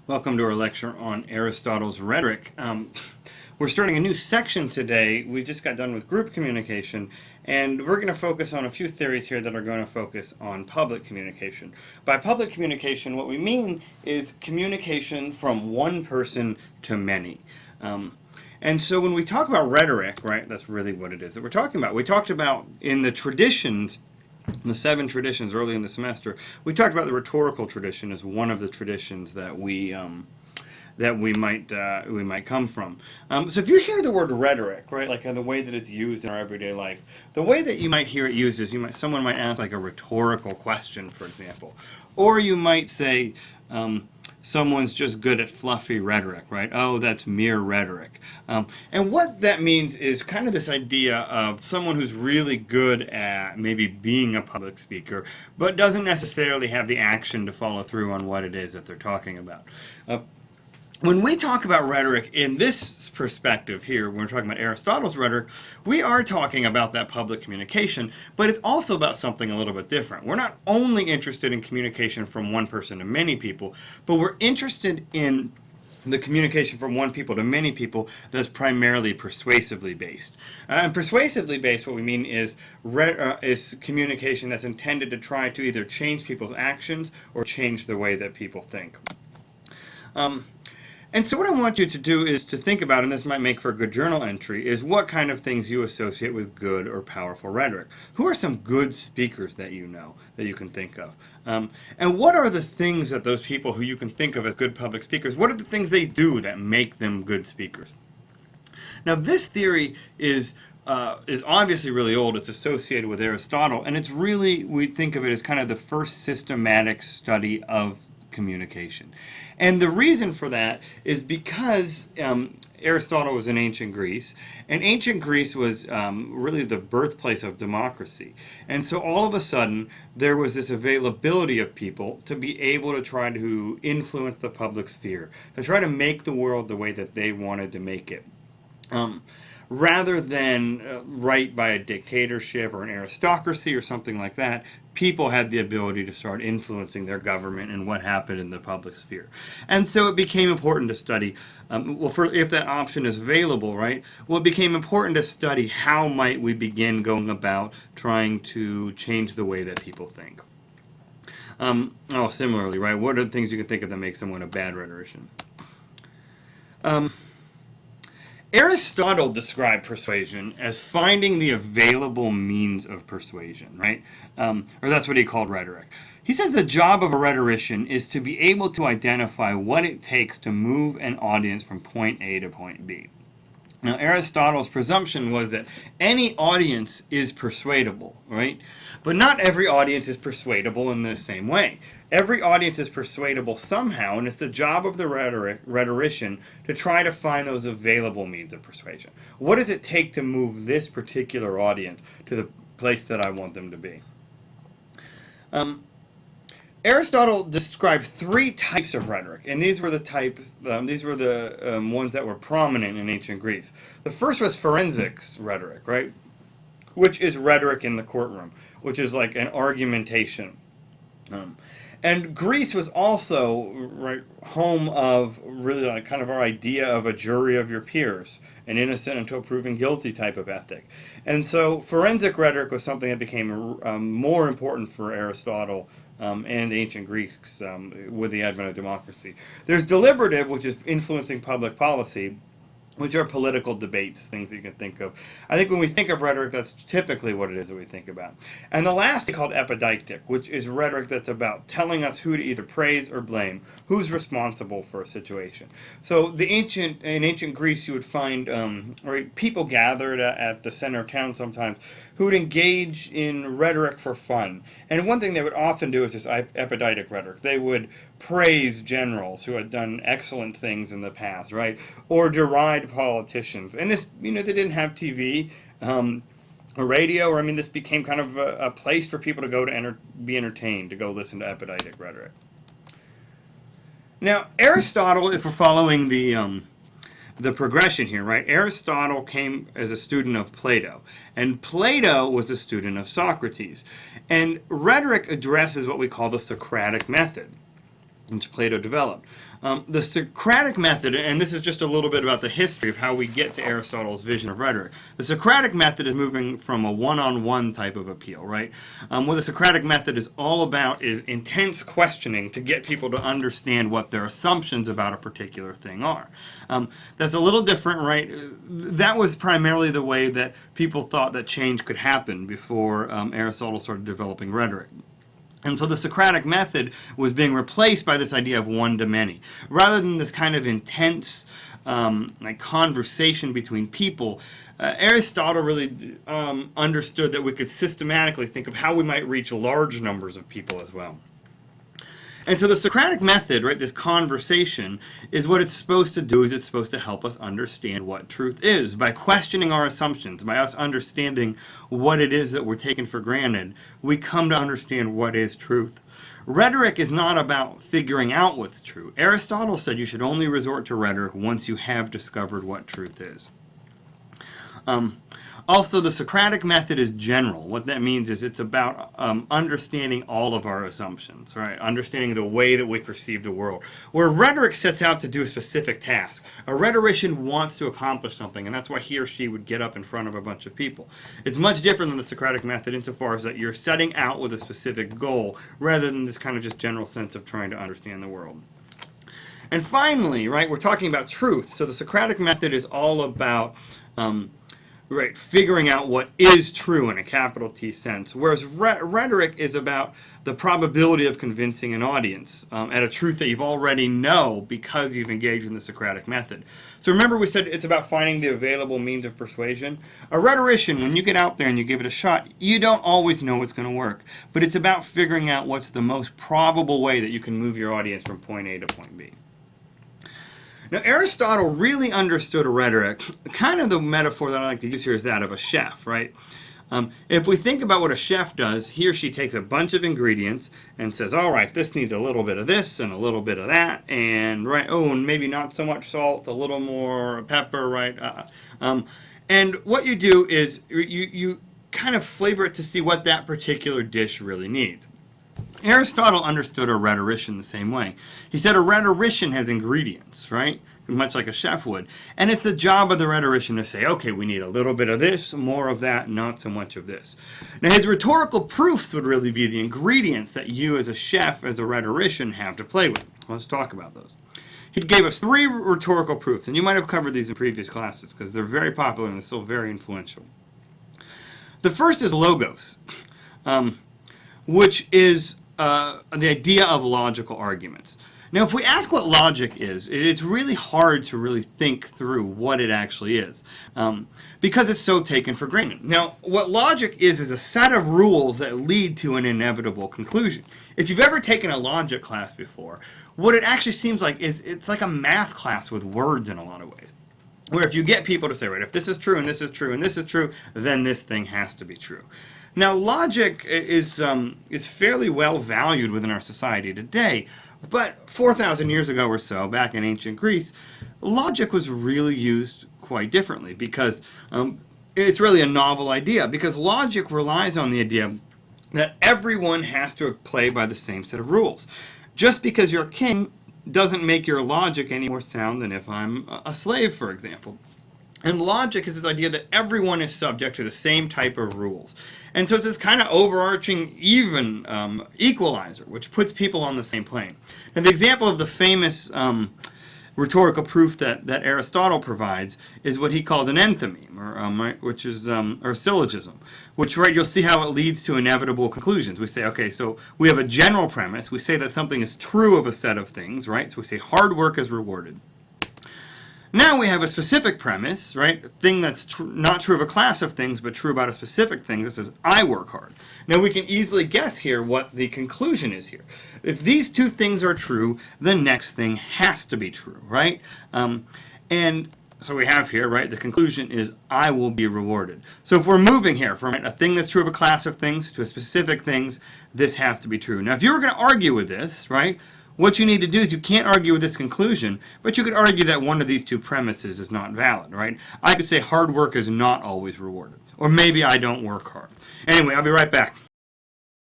Welcome to our lecture on Aristotle's Rhetoric. We're starting a new section today. We just got done with group communication, and we're going to focus on a few theories here that are going to focus on public communication. By public communication, what we mean is communication from one person to many. And so when we talk about rhetoric, right, that's really what it is that we're talking about. We talked about in the traditions, the 7 traditions early in the semester, we talked about the rhetorical tradition as one of the traditions that we might come from. So if you hear the word rhetoric, right, like the way that it's used in our everyday life, the way that you might hear it used is someone might ask like a rhetorical question, for example, or you might say someone's just good at fluffy rhetoric, right? Oh, that's mere rhetoric. And what that means is kind of this idea of someone who's really good at maybe being a public speaker, but doesn't necessarily have the action to follow through on what it is that they're talking about. When we talk about rhetoric in this perspective here, when we're talking about Aristotle's rhetoric, we are talking about that public communication, but it's also about something a little bit different. We're not only interested in communication from one person to many people, but we're interested in the communication from one people to many people that's primarily persuasively based. And persuasively based, what we mean is communication that's intended to try to either change people's actions or change the way that people think. And so what I want you to do is to think about, and this might make for a good journal entry, is what kind of things you associate with good or powerful rhetoric. Who are some good speakers that you know, that you can think of? And what are the things that those people who you can think of as good public speakers, what are the things they do that make them good speakers? Now this theory is obviously really old. It's associated with Aristotle, and it's really, we think of it as kind of the first systematic study of communication. And the reason for that is because Aristotle was in ancient Greece, and ancient Greece was really the birthplace of democracy. And so all of a sudden, there was this availability of people to be able to try to influence the public sphere, to try to make the world the way that they wanted to make it. Rather than right by a dictatorship or an aristocracy or something like that, people had the ability to start influencing their government and what happened in the public sphere. And so it became important to study, if that option is available, right? Well, it became important to study how might we begin going about trying to change the way that people think. Similarly, right? What are the things you can think of that make someone a bad rhetorician? Aristotle described persuasion as finding the available means of persuasion, right? Or that's what he called rhetoric. He says the job of a rhetorician is to be able to identify what it takes to move an audience from point A to point B. Now, Aristotle's presumption was that any audience is persuadable, right? But not every audience is persuadable in the same way. Every audience is persuadable somehow, and it's the job of the rhetorician to try to find those available means of persuasion. What does it take to move this particular audience to the place that I want them to be? Aristotle described 3 types of rhetoric, and these were the types. These were the ones that were prominent in ancient Greece. The first was forensics rhetoric, right, which is rhetoric in the courtroom, which is like an argumentation. And Greece was also home of really like kind of our idea of a jury of your peers, an innocent until proven guilty type of ethic. And so forensic rhetoric was something that became more important for Aristotle and ancient Greeks with the advent of democracy. There's deliberative, which is influencing public policy, which are political debates, things that you can think of. I think when we think of rhetoric, that's typically what it is that we think about. And the last is called epidictic, which is rhetoric that's about telling us who to either praise or blame, who's responsible for a situation. So in ancient Greece, you would find people gathered at the center of town sometimes who would engage in rhetoric for fun. And one thing they would often do is this epidictic rhetoric. They would praise generals who had done excellent things in the past, right? Or deride politicians. And this, they didn't have TV or radio, or this became kind of a place for people to go to be entertained, to go listen to epidictic rhetoric. Now, Aristotle, if we're following the progression here, right? Aristotle came as a student of Plato, and Plato was a student of Socrates. And rhetoric addresses what we call the Socratic method. which Plato developed. The Socratic method, and this is just a little bit about the history of how we get to Aristotle's vision of rhetoric. The Socratic method is moving from a one-on-one type of appeal, right? What the Socratic method is all about is intense questioning to get people to understand what their assumptions about a particular thing are. That's a little different, right? That was primarily the way that people thought that change could happen before Aristotle started developing rhetoric. And so the Socratic method was being replaced by this idea of one-to-many. Rather than this kind of intense like conversation between people, Aristotle really understood that we could systematically think of how we might reach large numbers of people as well. And so the Socratic method, right, this conversation, is what it's supposed to do is it's supposed to help us understand what truth is. By questioning our assumptions, by us understanding what it is that we're taking for granted, we come to understand what is truth. Rhetoric is not about figuring out what's true. Aristotle said you should only resort to rhetoric once you have discovered what truth is. Also, the Socratic method is general. What that means is it's about understanding all of our assumptions, right? Understanding the way that we perceive the world. Where rhetoric sets out to do a specific task. A rhetorician wants to accomplish something, and that's why he or she would get up in front of a bunch of people. It's much different than the Socratic method insofar as that you're setting out with a specific goal rather than this kind of just general sense of trying to understand the world. And finally, right, we're talking about truth. So the Socratic method is all about right, figuring out what is true in a capital T sense, whereas rhetoric is about the probability of convincing an audience at a truth that you've already know because you've engaged in the Socratic method. So remember we said it's about finding the available means of persuasion? A rhetorician, when you get out there and you give it a shot, you don't always know what's going to work, but it's about figuring out what's the most probable way that you can move your audience from point A to point B. Now, Aristotle really understood rhetoric. Kind of the metaphor that I like to use here is that of a chef, right? If we think about what a chef does, he or she takes a bunch of ingredients and says, all right, this needs a little bit of this and a little bit of that, and right, oh, and maybe not so much salt, a little more pepper, right? And what you do is you kind of flavor it to see what that particular dish really needs. Aristotle understood a rhetorician the same way. He said a rhetorician has ingredients, right? Much like a chef would. And it's the job of the rhetorician to say, okay, we need a little bit of this, more of that, not so much of this. Now, his rhetorical proofs would really be the ingredients that you as a chef, as a rhetorician, have to play with. Let's talk about those. He gave us 3 rhetorical proofs, and you might have covered these in previous classes because they're very popular and they're still very influential. The first is logos, which is the idea of logical arguments. Now, if we ask what logic is, it's really hard to really think through what it actually is because it's so taken for granted. Now, what logic is a set of rules that lead to an inevitable conclusion. If you've ever taken a logic class before, what it actually seems like is it's like a math class with words in a lot of ways. Where if you get people to say, right, if this is true and this is true and this is true, then this thing has to be true. Now, logic is fairly well valued within our society today, but 4,000 years ago or so, back in ancient Greece, logic was really used quite differently because it's really a novel idea, because logic relies on the idea that everyone has to play by the same set of rules. Just because you're a king doesn't make your logic any more sound than if I'm a slave, for example. And logic is this idea that everyone is subject to the same type of rules. And so it's this kind of overarching even equalizer, which puts people on the same plane. And the example of the famous rhetorical proof that Aristotle provides is what he called an enthymeme, which is or syllogism, which, right, you'll see how it leads to inevitable conclusions. We say, okay, so we have a general premise. We say that something is true of a set of things, right? So we say hard work is rewarded. Now we have a specific premise, right? A thing that's not true of a class of things, but true about a specific thing. This is, I work hard. Now we can easily guess here what the conclusion is here. If these two things are true, the next thing has to be true, right? And so we have here, right, the conclusion is, I will be rewarded. So if we're moving here from a thing that's true of a class of things to a specific things, this has to be true. Now if you were going to argue with this, right, what you need to do is you can't argue with this conclusion, but you could argue that one of these two premises is not valid, right? I could say hard work is not always rewarded, or maybe I don't work hard. Anyway, I'll be right back.